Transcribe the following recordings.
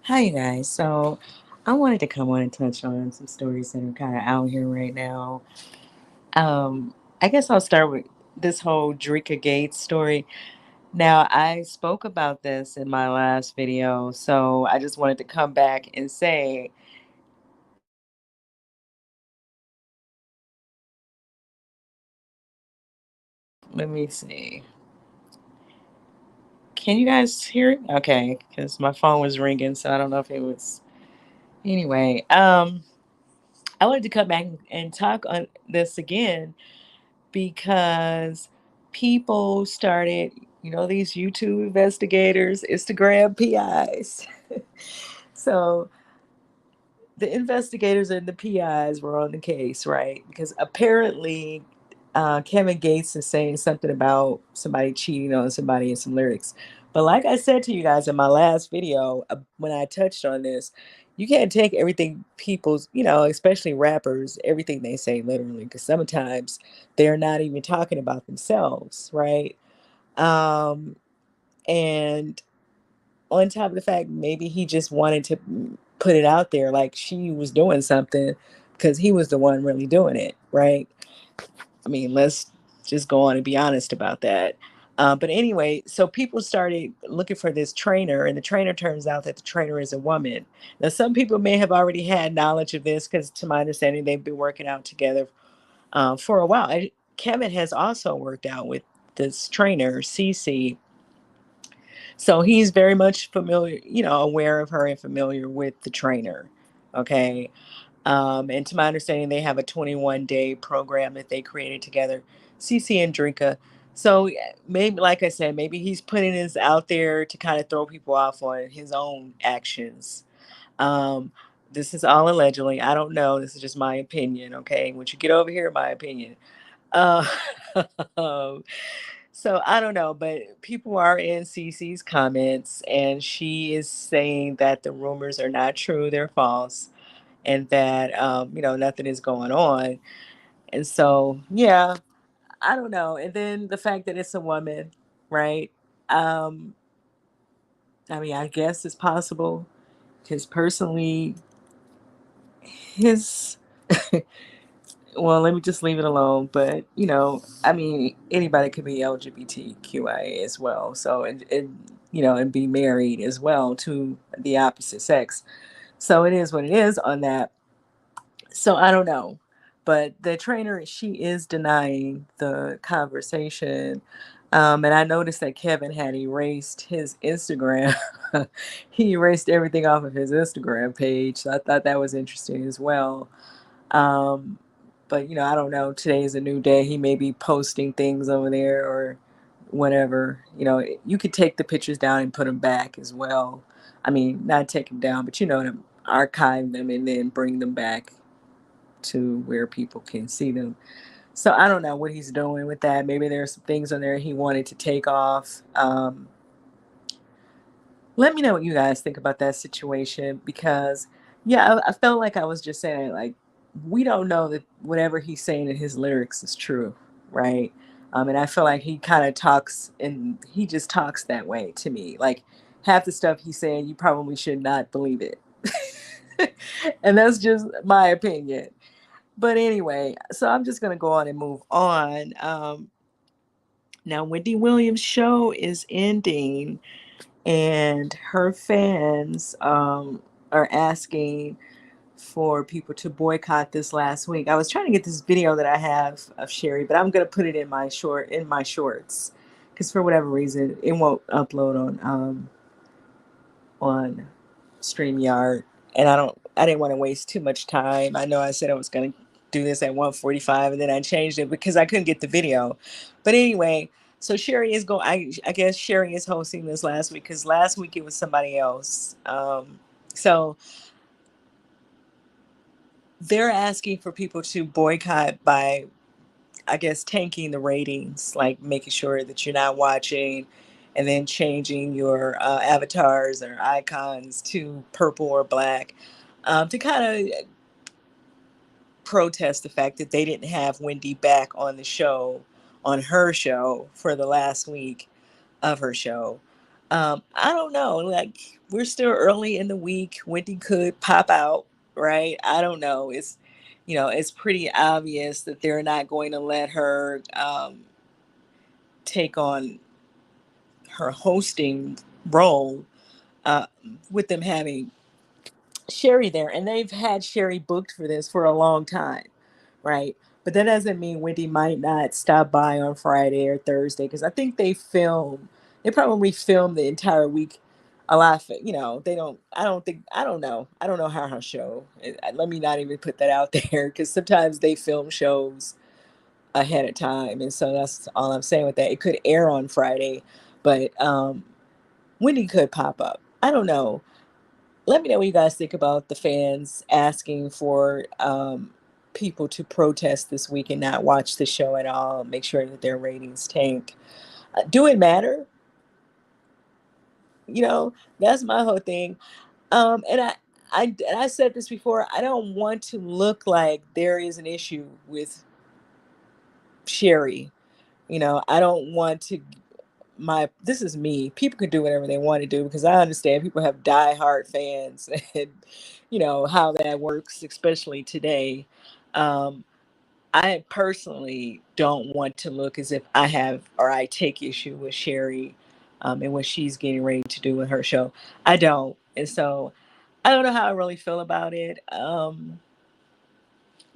Hi, you guys. So, I wanted to come on and touch on some stories that are kind of out here right now. I guess I'll start with this whole Dreka Gates story. Now, I spoke about this in my last video, so I just wanted to come back and say, let me see. Can you guys hear it? Okay, because my phone was ringing, so I don't know if it was. Anyway, I wanted to come back and talk on this again because people started, these YouTube investigators, Instagram PIs. So the investigators and the PIs were on the case, right? Because apparently Kevin Gates is saying something about somebody cheating on somebody in some lyrics. But like I said to you guys in my last video, when I touched on this, you can't take everything people's, especially rappers, everything they say literally, because sometimes they're not even talking about themselves, right? Um, and on top of the fact, maybe he just wanted to put it out there like she was doing something because he was the one really doing it, right? I mean, let's just go on and be honest about that. But anyway, so people started looking for this trainer, and the trainer turns out that the trainer is a woman. Now, some people may have already had knowledge of this because, to my understanding, they've been working out together for a while. And Kevin has also worked out with this trainer, Cece, so he's very much familiar, aware of her and familiar with the trainer. Okay. And to my understanding, they have a 21-day program that they created together, CC and Drinka. So maybe, like I said, maybe he's putting this out there to kind of throw people off on his own actions. Um, this is all allegedly. I don't know. This is just my opinion. Okay. Once you get over here, my opinion. Uh, so I don't know, but people are in Cece's comments, and she is saying that the rumors are not true, they're false, and that nothing is going on. And so, yeah, I don't know. And then the fact that it's a woman, right? Um, I mean, I guess it's possible because personally, his well, let me just leave it alone. But I mean, anybody could be LGBTQIA as well. So and be married as well to the opposite sex. So it is what it is on that. So I don't know. But the trainer, she is denying the conversation. And I noticed that Kevin had erased his Instagram. He erased everything off of his Instagram page. So I thought that was interesting as well. Um, but I don't know. Today is a new day. He may be posting things over there or whatever. You could take the pictures down and put them back as well. I mean, not take them down, but to archive them and then bring them back to where people can see them. So I don't know what he's doing with that. Maybe there's some things on there he wanted to take off. Let me know what you guys think about that situation because, yeah, I felt like I was just saying, like, we don't know that whatever he's saying in his lyrics is true, right? And I feel like he kind of talks and he just talks that way to me. Like, half the stuff he's saying, you probably should not believe it. And that's just my opinion. But anyway, so I'm just going to go on and move on. Now, Wendy Williams' show is ending and her fans are asking for people to boycott this last week. I was trying to get this video that I have of Sherry, but I'm gonna put it in my shorts because for whatever reason it won't upload on StreamYard, and I didn't want to waste too much time. I know I said I was gonna do this at 1:45, and then I changed it because I couldn't get the video. But anyway, so Sherry is going. I guess Sherry is hosting this last week because last week it was somebody else. So they're asking for people to boycott by, I guess, tanking the ratings, like making sure that you're not watching and then changing your avatars or icons to purple or black to kind of protest the fact that they didn't have Wendy back on the show, on her show, for the last week of her show. I don't know. Like, we're still early in the week. Wendy could pop out, right? I don't know. It's pretty obvious that they're not going to let her take on her hosting role uh, with them having Sherry there, and they've had Sherry booked for this for a long time, right? But that doesn't mean Wendy might not stop by on Friday or Thursday because I think they probably film the entire week. A lot of, they don't. I don't think. I don't know. I don't know how her show. Let me not even put that out there because sometimes they film shows ahead of time, and so that's all I'm saying with that. It could air on Friday, but Wendy could pop up. I don't know. Let me know what you guys think about the fans asking for people to protest this week and not watch the show at all. Make sure that their ratings tank. Do it matter? That's my whole thing. And I said this before. I don't want to look like there is an issue with Sherry. I don't want to this is me. People can do whatever they want to do because I understand people have diehard fans and how that works, especially today. Um, I personally don't want to look as if I have or I take issue with Sherry and what she's getting ready to do with her show. I don't. And so I don't know how I really feel about it.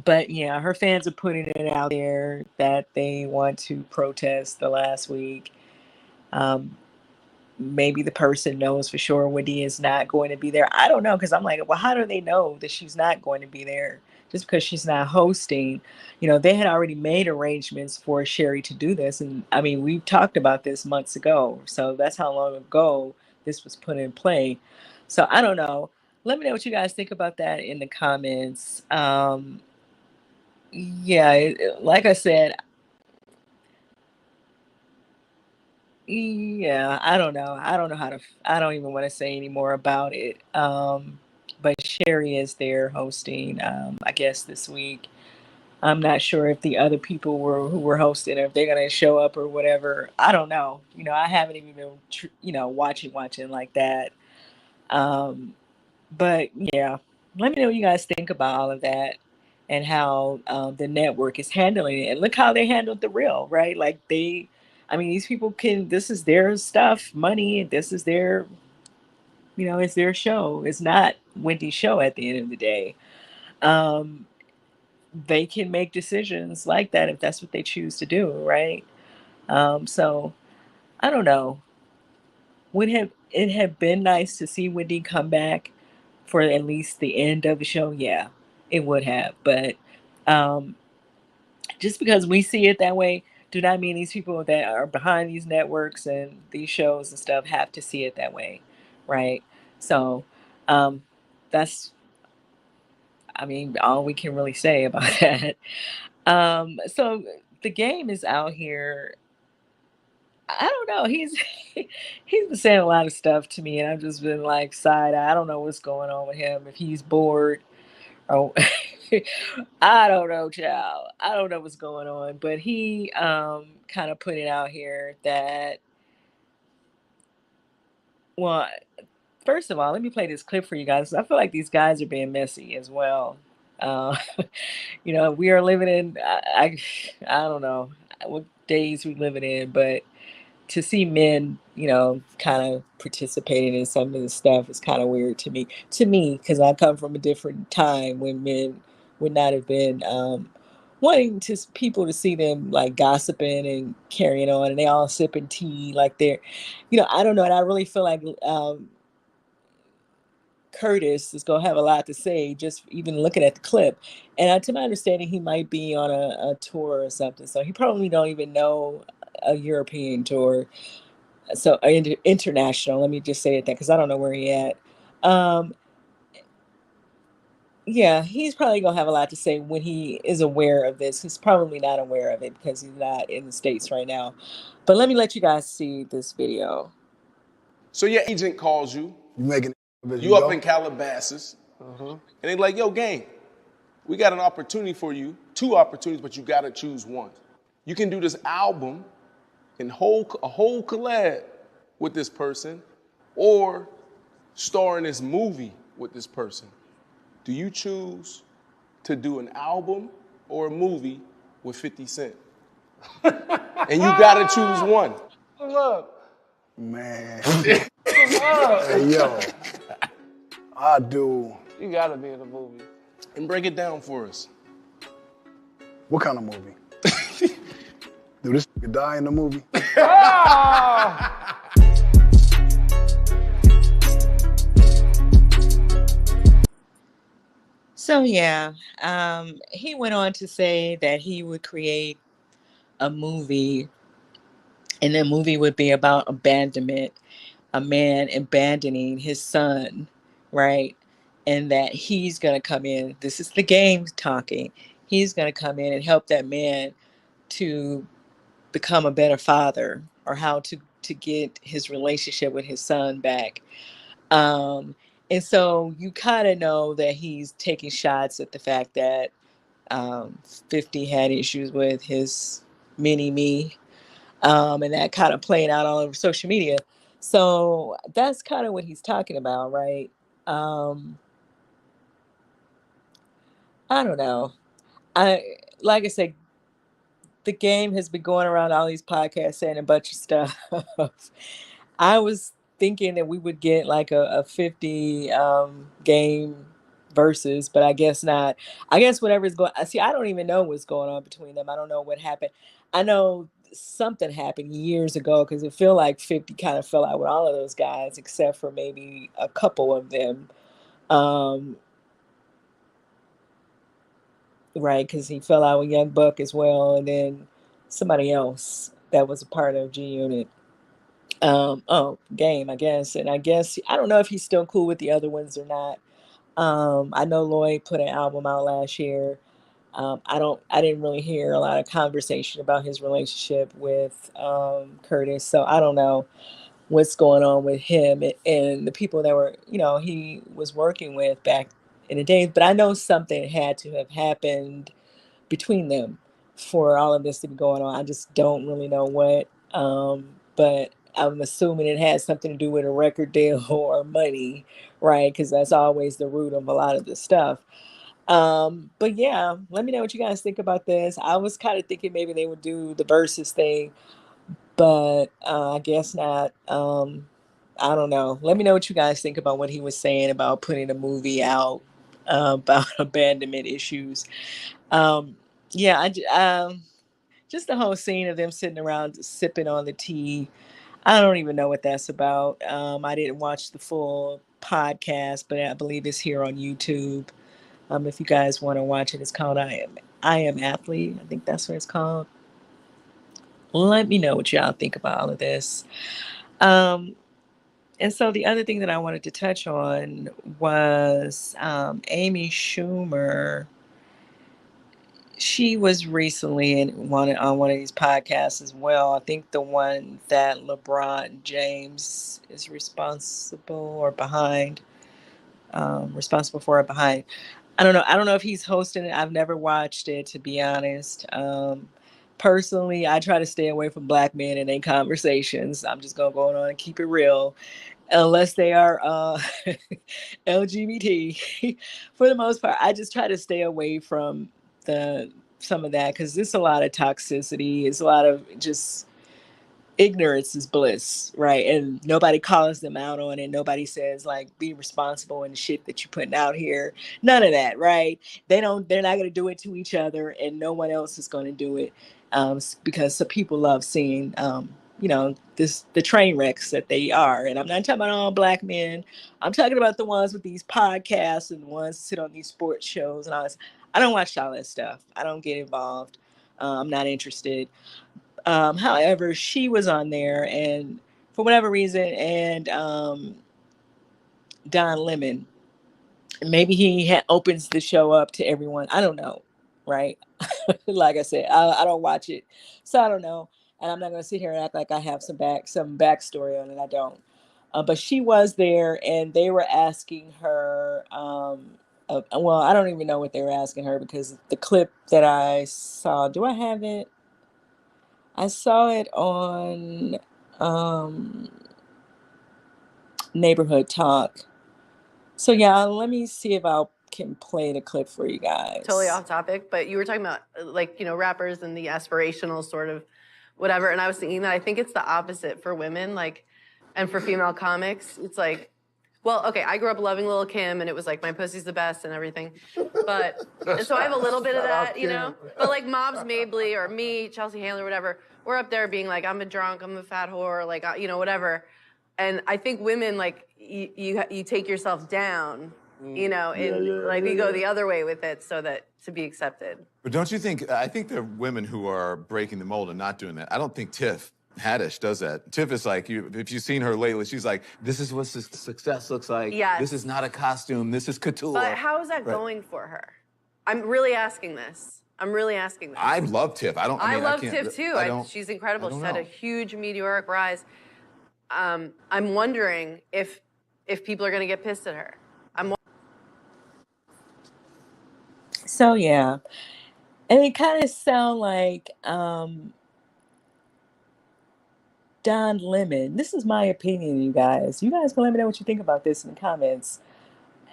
But yeah, her fans are putting it out there that they want to protest the last week. Um, Maybe the person knows for sure Wendy is not going to be there. I don't know because I'm like, well, how do they know that she's not going to be there? Just because she's not hosting, they had already made arrangements for Sherry to do this, and I mean, we've talked about this months ago, so that's how long ago this was put in play. So I don't know. Let me know what you guys think about that in the comments. Yeah, like I said, yeah, I don't know. I don't know how to. I don't even want to say any more about it. But Sherry is there hosting. I guess this week. I'm not sure if the other people who were hosting, or if they're gonna show up or whatever. I don't know. I haven't even been, watching like that. Um, but yeah, let me know what you guys think about all of that and how the network is handling it. And look how they handled the real, right? Like I mean, these people this is their stuff, money, and this is it's their show. It's not Wendy's show at the end of the day. Um, they can make decisions like that if that's what they choose to do, right? So I don't know. Would have it have been nice to see Wendy come back for at least the end of the show? Yeah, it would have. But um, just because we see it that way, do not mean these people that are behind these networks and these shows and stuff have to see it that way, right? So um, that's, I mean, all we can really say about that. So the game is out here. I don't know. He's been saying a lot of stuff to me, and I've just been like side eye. I don't know what's going on with him. If he's bored, oh, I don't know, child. I don't know what's going on. But he kind of put it out here that, well, first of all, let me play this clip for you guys. I feel like these guys are being messy as well. Uh, we are living in I don't know what days we living in, but to see men, kind of participating in some of this stuff is kind of weird to me. Because I come from a different time when men would not have been wanting people to see them like gossiping and carrying on, and they all sipping tea like they're, I don't know. And I really feel like Curtis is gonna have a lot to say, just even looking at the clip. And to my understanding, he might be on a tour or something, so he probably don't even know a European tour, so international. Let me just say it that because I don't know where he at. Um, yeah, he's probably gonna have a lot to say when he is aware of this. He's probably not aware of it because he's not in the States right now. But let me let you guys see this video. So your agent calls you. You making you up in Calabasas, and they like, yo, gang, we got an opportunity for you, 2 opportunities, but you gotta choose one. You can do this album and a whole collab with this person or star in this movie with this person, do you choose to do an album or a movie with 50 Cent? And you gotta choose one. Look. Man. Hey, yo. I do. You gotta be in the movie. And break it down for us. What kind of movie? Do this nigga die in the movie? So yeah, he went on to say that he would create a movie, and the movie would be about abandonment, a man abandoning his son, right? And that he's gonna come in. This is the game talking. He's gonna come in and help that man to become a better father, or how to get his relationship with his son back. Um, and so you kind of know that he's taking shots at the fact that 50 had issues with his mini me, and that kind of playing out all over social media. So that's kind of what he's talking about, right? Um, I don't know. I like I said, the game has been going around all these podcasts saying a bunch of stuff. I was thinking that we would get like a 50 game versus, but I guess not. I guess whatever's going, see, I don't even know what's going on between them. I don't know what happened. I know something happened years ago because it feel like 50 kind of fell out with all of those guys except for maybe a couple of them. Um, right, because he fell out with Young Buck as well, and then somebody else that was a part of G Unit. Oh, Game, I guess, and I guess I don't know if he's still cool with the other ones or not. I know Lloyd put an album out last year. I didn't really hear a lot of conversation about his relationship with Curtis, so I don't know what's going on with him and the people that were, he was working with back in the days. But I know something had to have happened between them for all of this to be going on. I just don't really know what. But I'm assuming it has something to do with a record deal or money, right? Because that's always the root of a lot of this stuff. But yeah, let me know what you guys think about this. I was kind of thinking maybe they would do the versus thing, but I guess not. I don't know. Let me know what you guys think about what he was saying about putting a movie out about abandonment issues. Um, yeah, just the whole scene of them sitting around sipping on the tea. I don't even know what that's about. I didn't watch the full podcast, but I believe it's here on YouTube. If you guys want to watch it, it's called I Am Athlete. I think that's what it's called. Let me know what y'all think about all of this. Um, and so the other thing that I wanted to touch on was Amy Schumer. She was recently on one of these podcasts as well. I think the one that LeBron James is responsible or behind, responsible for or behind. I don't know. I don't know if he's hosting it. I've never watched it, to be honest. Personally, I try to stay away from black men and their conversations. I'm just gonna go on and keep it real, unless they are LGBT. For the most part, I just try to stay away from the some of that because there's a lot of toxicity. It's a lot of just ignorance is bliss, right? And nobody calls them out on it. Nobody says like be responsible in the shit that you're putting out here. None of that, right? They're not gonna do it to each other, and no one else is gonna do it. Because some people love seeing the train wrecks that they are. And I'm not talking about all black men. I'm talking about the ones with these podcasts and the ones that sit on these sports shows and all this. I don't watch all that stuff. I don't get involved. I'm not interested. However, she was on there, and for whatever reason, and Don Lemon, maybe he opens the show up to everyone. I don't know, right? Like I said, I don't watch it, so I don't know, and I'm not going to sit here and act like I have some backstory on it. I don't. But she was there, and they were asking her. Well, I don't even know what they were asking her because the clip that I saw. Do I have it? I saw it on. Um, neighborhood talk. So yeah, let me see if I can play the clip for you Totally guys. off topic, but you were talking about like, rappers and the aspirational sort of whatever. And I was thinking that I think it's the opposite for women, like, and for female comics. It's like, well, okay, I grew up loving Lil' Kim and it was like my pussy's the best and everything. But, and so I have a little bit of that, But like Mobs Mabley or me, Chelsea Handler, whatever, we're up there being like, I'm a drunk, I'm a fat whore, like, whatever. And I think women, like, you take yourself down, like we go the other way with it so that to be accepted. But don't you think, I think there are women who are breaking the mold and not doing that. I don't think Tiff Haddish does that. Tiff is like, if you've seen her lately, she's like, this is what success looks like. Yes. This is not a costume. This is couture. But how is that going for her? I'm really asking this. I love Tiff. I love Tiff too. She's incredible. She's had a huge meteoric rise. I'm wondering if people are going to get pissed at her. So yeah, and it kind of sound like Don Lemon. This is my opinion, you guys. You guys can let me know what you think about this in the comments.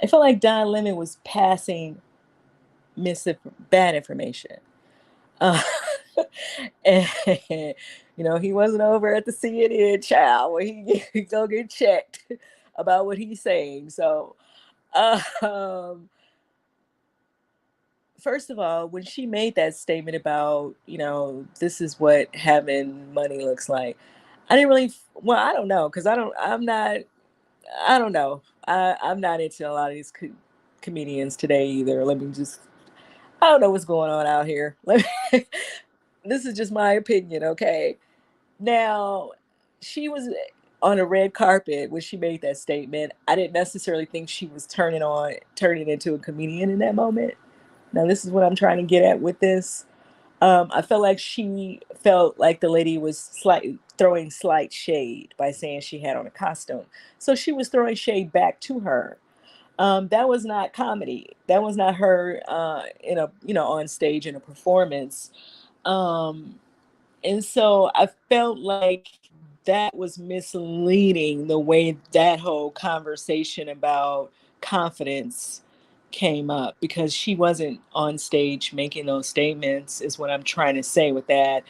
I feel like Don Lemon was passing bad information. And he wasn't over at the CNN child where he go get checked about what he's saying. So first of all, when she made that statement about, this is what having money looks like, I didn't really, I don't know, because I'm not into a lot of these comedians today either. I don't know what's going on out here. This is just my opinion, okay? Now, she was on a red carpet when she made that statement. I didn't necessarily think she was turning into a comedian in that moment. Now, this is what I'm trying to get at with this. I felt like she felt like the lady was throwing slight shade by saying she had on a costume. So she was throwing shade back to her. That was not comedy. That was not her on stage in a performance. And so I felt like that was misleading, the way that whole conversation about confidence came up, because she wasn't on stage making those statements, is what I'm trying to say with that.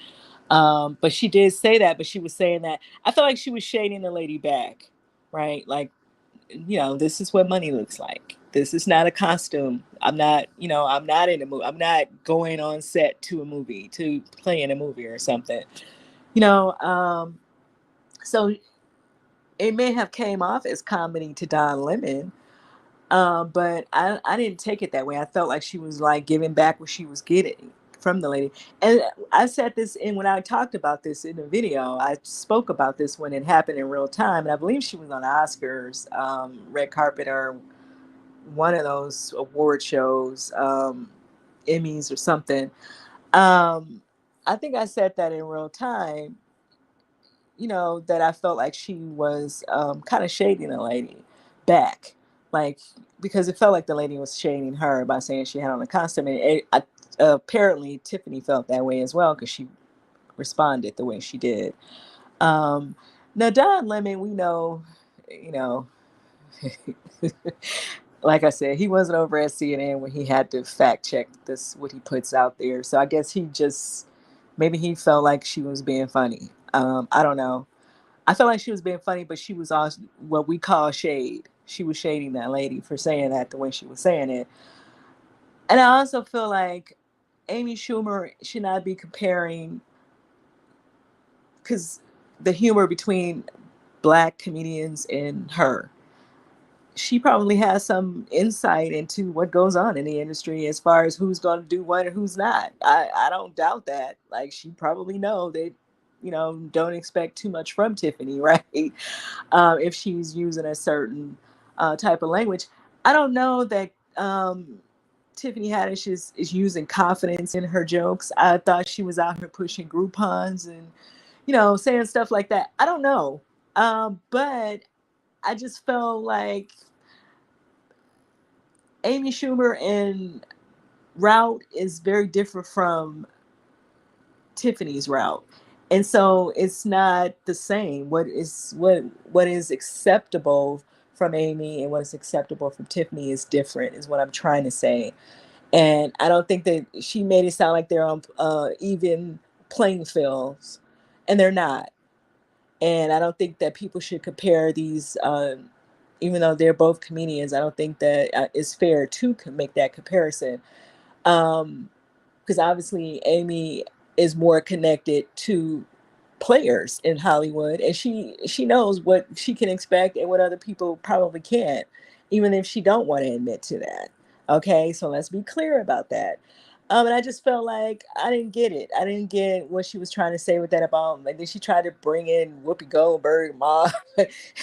But she did say that, but she was saying that I felt like she was shading the lady back, right? Like, this is what money looks like. This is not a costume. I'm not in a movie. I'm not going on set to a movie to play in a movie or something. So it may have came off as comedy to Don Lemon, but I didn't take it that way. I felt like she was like giving back what she was getting from the lady. And I said this when I talked about this in the video. I spoke about this when it happened in real time, and I believe she was on the Oscars red carpet or one of those award shows, Emmys or something. I think I said that in real time, that I felt like she was kind of shading the lady back, like, because it felt like the lady was shading her by saying she had on a costume. And apparently Tiffany felt that way as well, because she responded the way she did. Now, Don Lemon, we know, like I said, he wasn't over at CNN when he had to fact check what he puts out there. So I guess maybe he felt like she was being funny. I don't know. I felt like she was being funny, but she was also what we call shade. She was shading that lady for saying that the way she was saying it. And I also feel like Amy Schumer should not be comparing, because the humor between Black comedians and her. She probably has some insight into what goes on in the industry as far as who's going to do what and who's not. I don't doubt that. Like, she probably know that, don't expect too much from Tiffany, right? If she's using a certain type of language. I don't know that Tiffany Haddish is using confidence in her jokes. I thought she was out here pushing Groupons and, saying stuff like that. I don't know. But I just felt like Amy Schumer and route is very different from Tiffany's route. And so it's not the same. What is acceptable from Amy and what is acceptable from Tiffany is different, is what I'm trying to say. And I don't think that she made it sound like they're on even playing fields, and they're not. And I don't think that people should compare these, even though they're both comedians. I don't think that it's fair to make that comparison, because obviously Amy is more connected to players in Hollywood, and she knows what she can expect and what other people probably can't, even if she don't want to admit to that. Okay, so let's be clear about that. And I just felt like I didn't get it. I didn't get what she was trying to say with that about, like, then she tried to bring in Whoopi Goldberg, mom,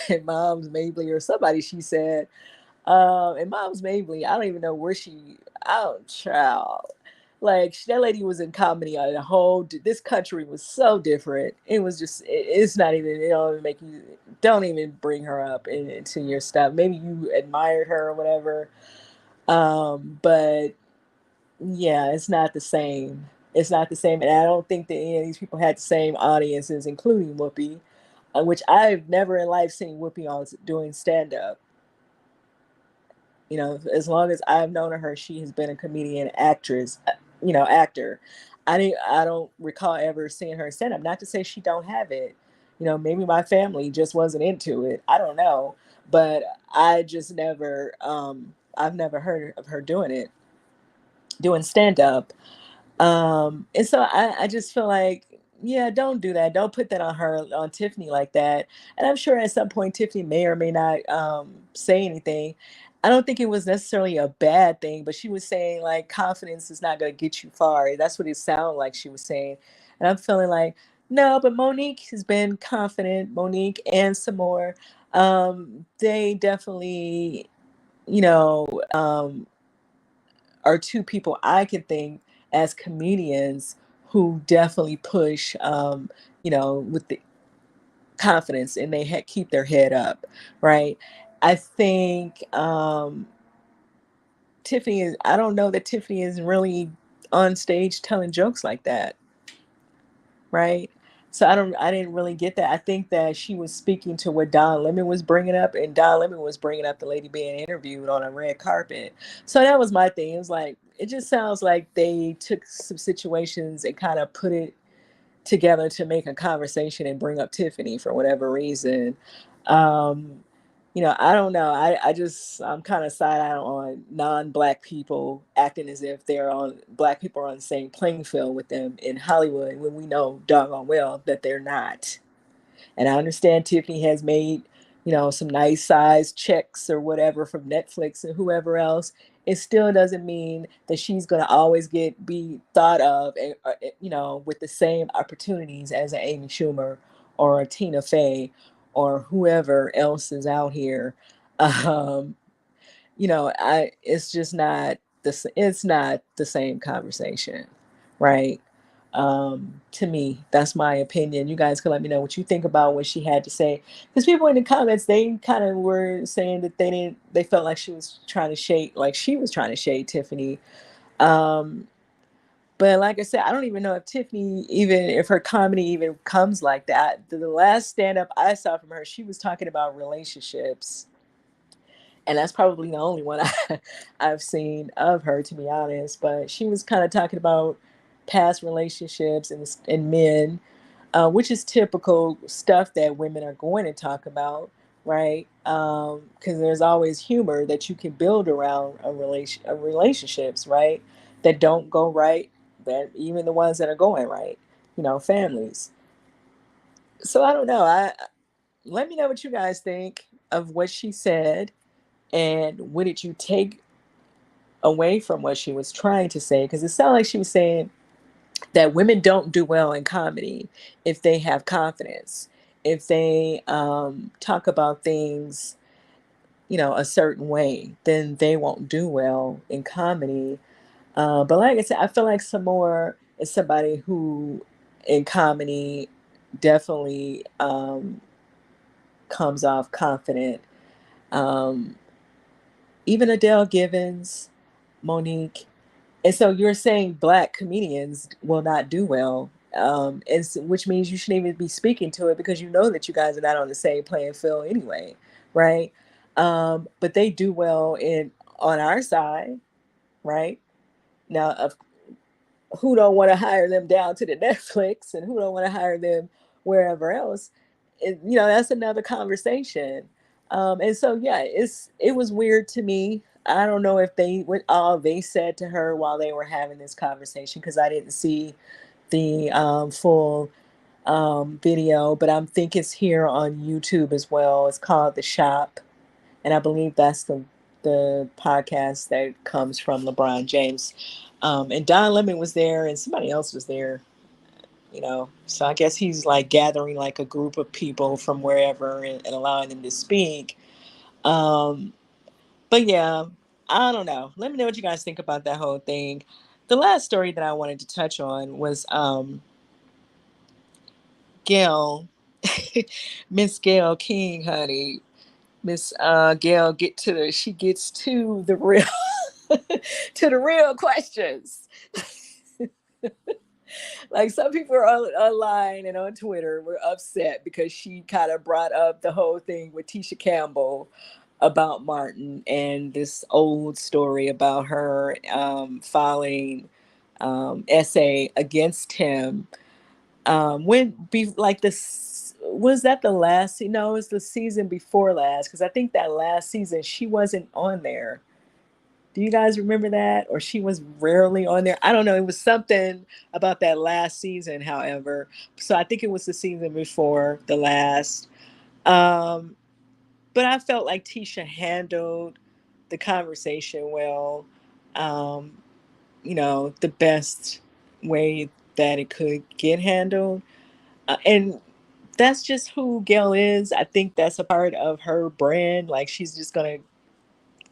and Mom's Mabley or somebody. She said, and Mom's Mabley, I don't even know where she. Oh, child. Like, that lady was in comedy on a whole. This country was so different. It was just. It's not even. It don't even make you. Don't even bring her up into your stuff. Maybe you admired her or whatever. But yeah, it's not the same. It's not the same, and I don't think that any of these people had the same audiences, including Whoopi, which I've never in life seen Whoopi on doing stand up. As long as I've known her, she has been a comedian, actress, actor. I don't recall ever seeing her stand up. Not to say she don't have it. Maybe my family just wasn't into it. I don't know, but I just never. I've never heard of her doing it, doing stand up. And so I just feel like, yeah, don't do that. Don't put that on her, on Tiffany like that. And I'm sure at some point Tiffany may or may not say anything. I don't think it was necessarily a bad thing, but she was saying like confidence is not going to get you far. That's what it sounded like she was saying. And I'm feeling like, no, but Monique has been confident. Monique and some more. They definitely, you know, um, are two people I can think as comedians who definitely push, with the confidence, and they keep their head up, right? I think Tiffany is. I don't know that Tiffany is really on stage telling jokes like that, right? So I didn't really get that. I think that she was speaking to what Don Lemon was bringing up, and Don Lemon was bringing up the lady being interviewed on a red carpet. So that was my thing. It was like, it just sounds like they took some situations and kind of put it together to make a conversation and bring up Tiffany for whatever reason. Um, I don't know. I'm kind of side eye on non-black people acting as if black people are on the same playing field with them in Hollywood when we know doggone well that they're not. And I understand Tiffany has made, some nice size checks or whatever from Netflix and whoever else. It still doesn't mean that she's going to always be thought of, with the same opportunities as an Amy Schumer or a Tina Fey or whoever else is out here. Um, it's just not it's not the same conversation, right? To me, that's my opinion. You guys can let me know what you think about what she had to say, because people in the comments, they kind of were saying that they felt like she was trying to shade Tiffany. um but like I said, I don't even know if Tiffany, even if her comedy even comes like that. The last stand up I saw from her, she was talking about relationships, and that's probably the only one I've seen of her, to be honest. But she was kind of talking about past relationships and men, which is typical stuff that women are going to talk about, right? Because there's always humor that you can build around relationships, right? That don't go right, that even the ones that are going right, families. So I don't know. I Let me know what you guys think of what she said, and what did you take away from what she was trying to say? Because it sounded like she was saying that women don't do well in comedy if they have confidence, if they talk about things, a certain way, then they won't do well in comedy. But like I said, I feel like some more is somebody who in comedy definitely comes off confident. Um, Even Adele Givens, Monique. And so you're saying black comedians will not do well which means you shouldn't even be speaking to it because you know that you guys are not on the same playing field anyway, right? But they do well on our side, right? Now, who don't want to hire them down to the Netflix and who don't want to hire them wherever else? That's another conversation. And so, yeah, it was weird to me. I don't know if what all they said to her while they were having this conversation because I didn't see the full video, but I think it's here on YouTube as well. It's called The Shop, and I believe that's the podcast that comes from LeBron James. And Don Lemon was there, and somebody else was there. So I guess he's like gathering like a group of people from wherever and allowing them to speak. But yeah, I don't know. Let me know what you guys think about that whole thing. The last story that I wanted to touch on was Gayle, Miss Gayle King, honey. Miss Gayle she gets to the real to the real questions. Like some people are online and on Twitter were upset because she kind of brought up the whole thing with Tisha Campbell about Martin and this old story about her filing essay against him. Like this was that the last? No, it was the season before last because I think that last season she wasn't on there. Do you guys remember that? Or she was rarely on there. I don't know. It was something about that last season, however. So I think it was the season before the last. But I felt like Tisha handled the conversation well, the best way that it could get handled. And that's just who Gayle is. I think that's a part of her brand. Like she's just going to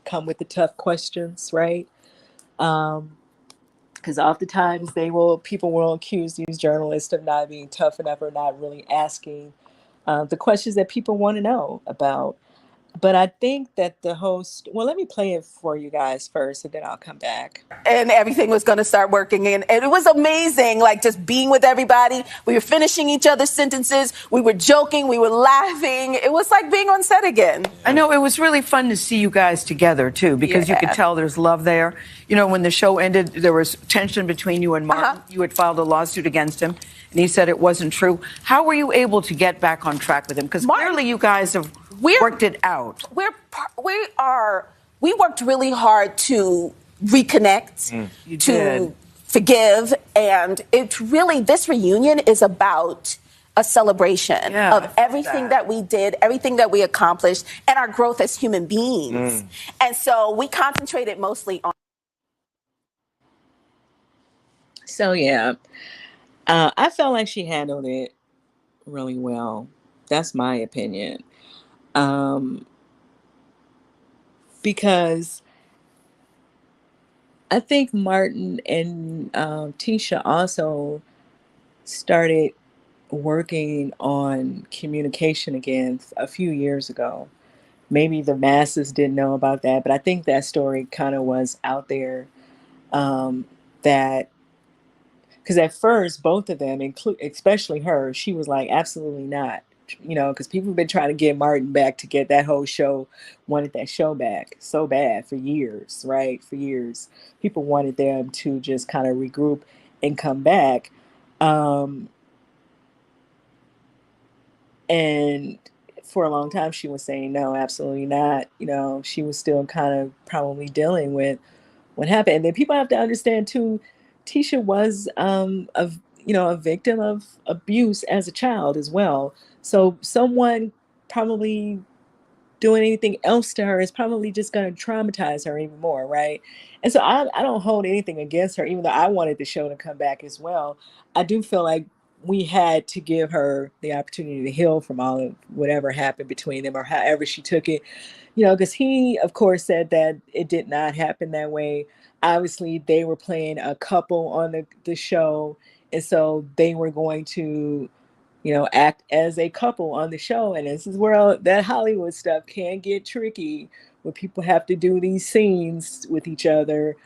come with the tough questions, right? Because oftentimes people will accuse these journalists of not being tough enough or not really asking the questions that people want to know about. But I think that the host, well, let me play it for you guys first and then I'll come back. And everything was going to start working. And it was amazing, like just being with everybody. We were finishing each other's sentences. We were joking. We were laughing. It was like being on set again. I know it was really fun to see you guys together, too, because you could tell there's love there. When the show ended, there was tension between you and Martin. You had filed a lawsuit against him, and he said it wasn't true. How were you able to get back on track with him? Because clearly you guys have worked it out. We worked really hard to reconnect, to forgive, and it's really, this reunion is about a celebration of everything that we did, everything that we accomplished, and our growth as human beings. And so we concentrated mostly on. So yeah, I felt like she handled it really well. That's my opinion. Because I think Martin and Tisha also started working on communication again a few years ago. Maybe the masses didn't know about that, but I think that story kind of was out there. That because at first both of them, especially her, she was like, absolutely not. Because people have been trying to get Martin back to get that whole show, wanted that show back so bad for years, right? For years. People wanted them to just kind of regroup and come back. And for a long time, she was saying, no, absolutely not. She was still kind of probably dealing with what happened. And then people have to understand, too, Tisha was a victim of abuse as a child as well. So someone probably doing anything else to her is probably just going to traumatize her even more, right? And so I don't hold anything against her, even though I wanted the show to come back as well. I do feel like we had to give her the opportunity to heal from all of whatever happened between them or however she took it, because he, of course, said that it did not happen that way. Obviously, they were playing a couple on the show, and so they were going to act as a couple on the show. And this is where that Hollywood stuff can get tricky, where people have to do these scenes with each other.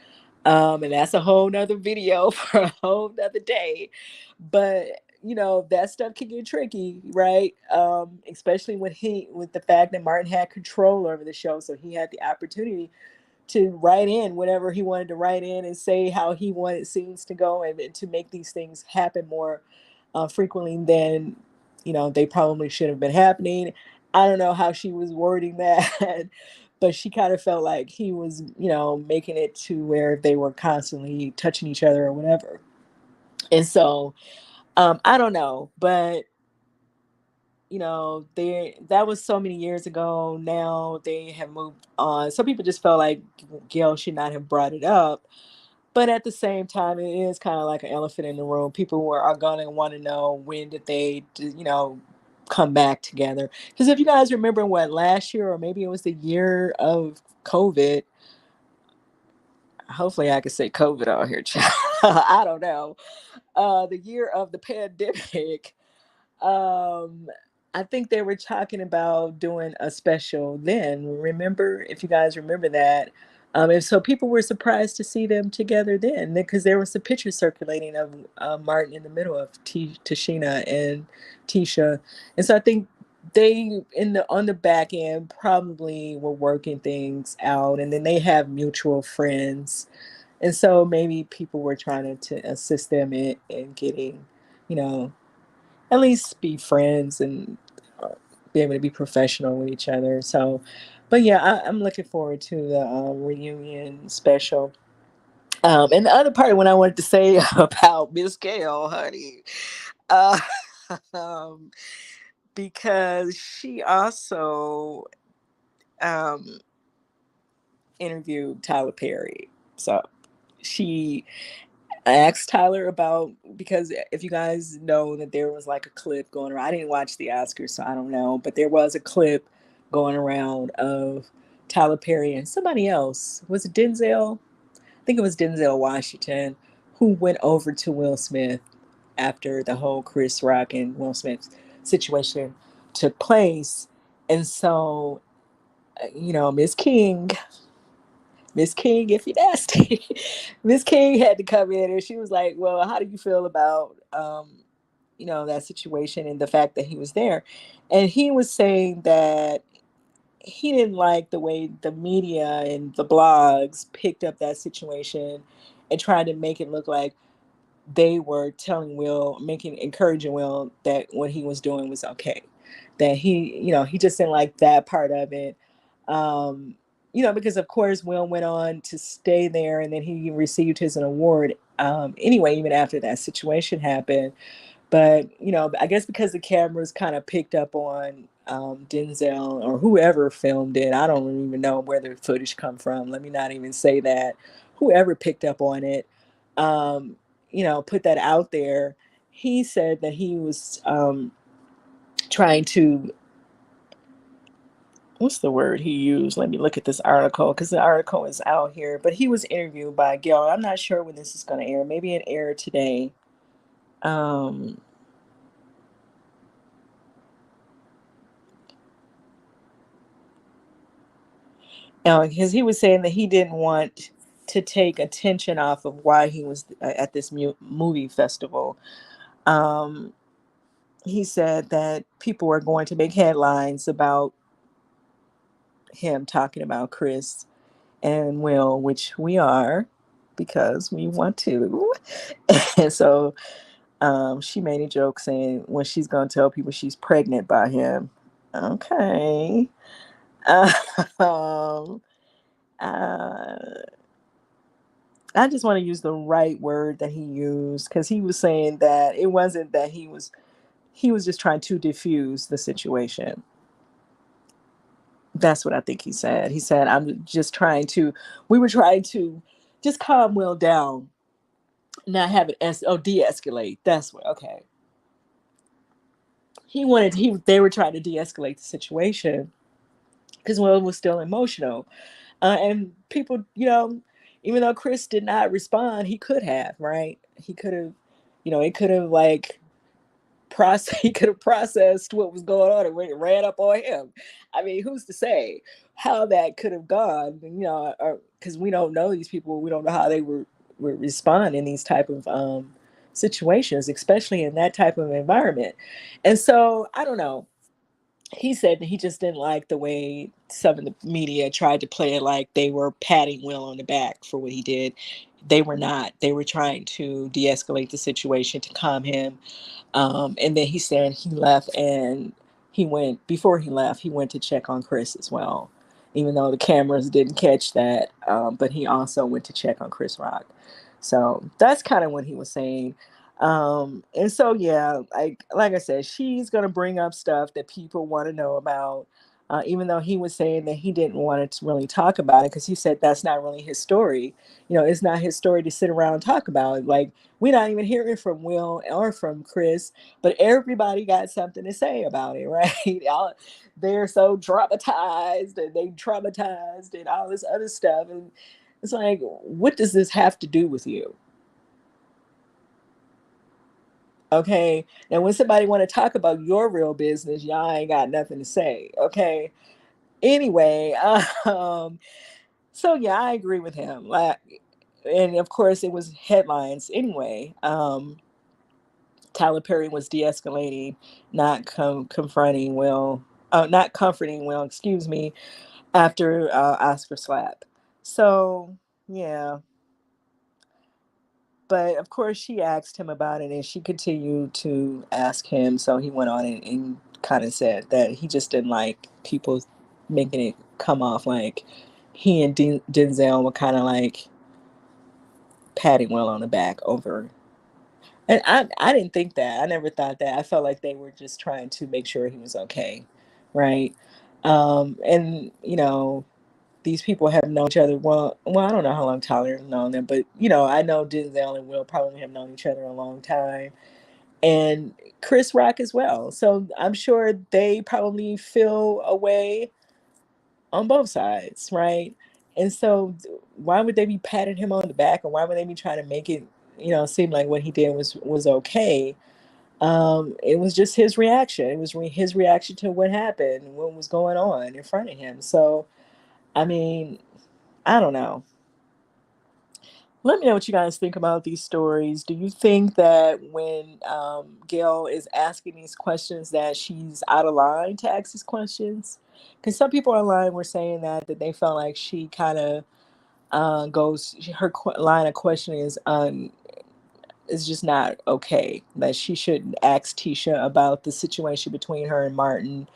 And that's a whole nother video for a whole nother day. But that stuff can get tricky, right? Especially with the fact that Martin had control over the show, so he had the opportunity to write in whatever he wanted to write in and say how he wanted scenes to go, and to make these things happen more frequently than they probably should have been happening. I don't know how she was wording that, but she kind of felt like he was making it to where they were constantly touching each other or whatever. And so I don't know, but that was so many years ago. Now they have moved on. Some people just felt like Gayle should not have brought it up. But at the same time, it is kind of like an elephant in the room. People are going to want to know, when did they, come back together? Because if you guys remember, last year, or maybe it was the year of COVID. Hopefully I can say COVID out here, child. I don't know. The year of the pandemic. Um, I think they were talking about doing a special then. Remember, if you guys remember that. And so people were surprised to see them together then, because there was some pictures circulating of Martin in the middle of Tashina and Tisha. And so I think they on the back end probably were working things out, and then they have mutual friends. And so maybe people were trying to assist them in getting, you know, at least be friends and be able to be professional with each other. So, but yeah, I'm looking forward to the reunion special. And the other part, when I wanted to say about Miss Gayle, honey, uh, um, because she also um, interviewed Tyler Perry. So she asked Tyler about, because if you guys know that there was like a clip going around, I didn't watch the Oscars, so I don't know, but there was a clip going around of Tyler Perry and somebody else. Was it Denzel? I think it was Denzel Washington, who went over to Will Smith after the whole Chris Rock and Will Smith situation took place. And so, Miss King, if you're nasty, Miss King had to come in, and she was like, "Well, how do you feel about that situation and the fact that he was there?" And he was saying that he didn't like the way the media and the blogs picked up that situation and tried to make it look like they were telling Will, encouraging Will that what he was doing was okay. That he just didn't like that part of it. Because of course Will went on to stay there, and then he received his award anyway, even after that situation happened. But I guess because the cameras kind of picked up on Denzel or whoever filmed it. I don't even know where the footage come from. Let me not even say that. Whoever picked up on it, um, put that out there. He said that he was trying to, what's the word he used? Let me look at this article, because the article is out here. But he was interviewed by Gayle. I'm not sure when this is going to air. Maybe it aired today. Because he was saying that he didn't want to take attention off of why he was at this movie festival. He said that people were going to make headlines about him talking about Chris and Will, which we are, because we want to. And so she made a joke saying, when she's going to tell people she's pregnant by him. Okay. Um, uh, I just want to use the right word that he used, because he was saying that it wasn't that he was just trying to diffuse the situation. That's what I think he said. He said, we were trying to just calm Will down, not have it de-escalate. That's what, okay. They were trying to de-escalate the situation because Will was still emotional. And people, even though Chris did not respond, he could have, right? He could have, it could have like he could have processed what was going on and ran up on him. I mean, who's to say how that could have gone? You know, because we don't know these people, we don't know how they would respond in these type of situations, especially in that type of environment. And so I don't know. He said that he just didn't like the way some of the media tried to play it like they were patting Will on the back for what he did. They were not. They were trying to de-escalate the situation to calm him. And then he said he left and before he left, he went to check on Chris as well, even though the cameras didn't catch that. But he also went to check on Chris Rock. So that's kind of what he was saying. And so, yeah, like I said, she's going to bring up stuff that people want to know about. Even though he was saying that he didn't want to really talk about it because he said that's not really his story. You know, it's not his story to sit around and talk about. Like, we're not even hearing from Will or from Chris, but everybody got something to say about it, right? They're so traumatized and all this other stuff. And it's like, what does this have to do with you? Okay. Now, when somebody want to talk about your real business, y'all ain't got nothing to say. Okay. Anyway, so yeah, I agree with him. Like, and of course, it was headlines anyway. Tyler Perry was de-escalating, not confronting Will, not comforting Will, excuse me, after Oscar slap. So yeah, but of course she asked him about it, and she continued to ask him. So he went on and kind of said that he just didn't like people making it come off like he and Denzel were kind of like patting Will on the back over. And I didn't think that. I never thought that. I felt like they were just trying to make sure he was okay, right? And you know, these people have known each other. Well, I don't know how long Tyler has known them, but you know, I know Denzel and Will probably have known each other a long time, and Chris Rock as well. So I'm sure they probably feel a way on both sides, right? And so, why would they be patting him on the back, or why would they be trying to make it, you know, seem like what he did was okay? It was just his reaction. It was his reaction to what happened, what was going on in front of him. So, I mean, I don't know. Let me know what you guys think about these stories. Do you think that when Gayle is asking these questions that she's out of line to ask these questions? Because some people online were saying that they felt like she kind of her line of questioning is just not okay. That she shouldn't ask Tisha about the situation between her and Martin.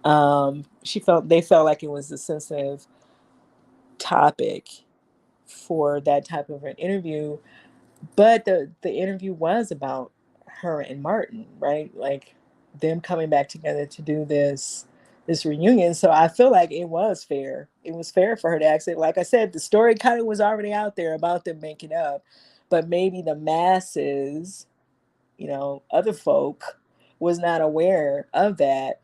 They felt like it was a sensitive topic for that type of an interview, but the interview was about her and Martin, right? Like them coming back together to do this reunion. So I feel like it was fair. It was fair for her to ask it. Like I said, the story kind of was already out there about them making up, but maybe the masses, you know, other folk was not aware of that.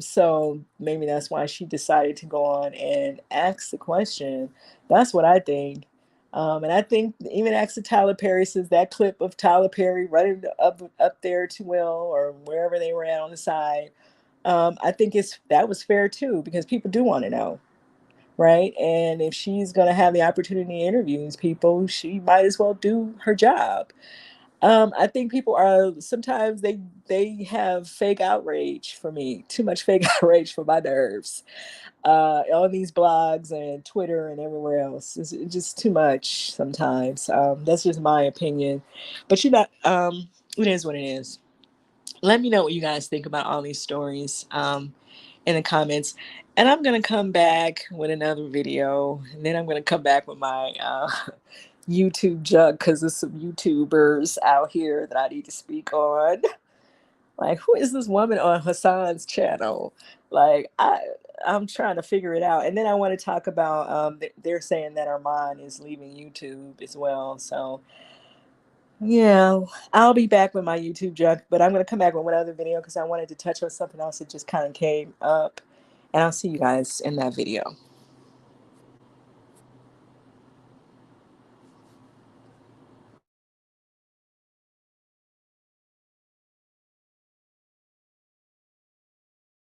So maybe that's why she decided to go on and ask the question. That's what I think. And I think even asking Tyler Perry, since that clip of Tyler Perry running up there to Will or wherever they were at on the side, I think that was fair too, because people do want to know, right? And if she's going to have the opportunity to interview these people, she might as well do her job. I think people are sometimes they have fake outrage for me, too much fake outrage for my nerves. On these blogs and Twitter and everywhere else, it's just too much sometimes. That's just my opinion, but it is what it is. Let me know what you guys think about all these stories in the comments, and I'm gonna come back with another video, and then I'm gonna come back with my YouTube jug because there's some YouTubers out here that I need to speak on. Like, who is this woman on Hassan's channel? Like, I'm trying to figure it out. And then I want to talk about they're saying that Armand is leaving YouTube as well. So yeah, I'll be back with my YouTube jug, but I'm gonna come back with one other video because I wanted to touch on something else that just kind of came up. And I'll see you guys in that video.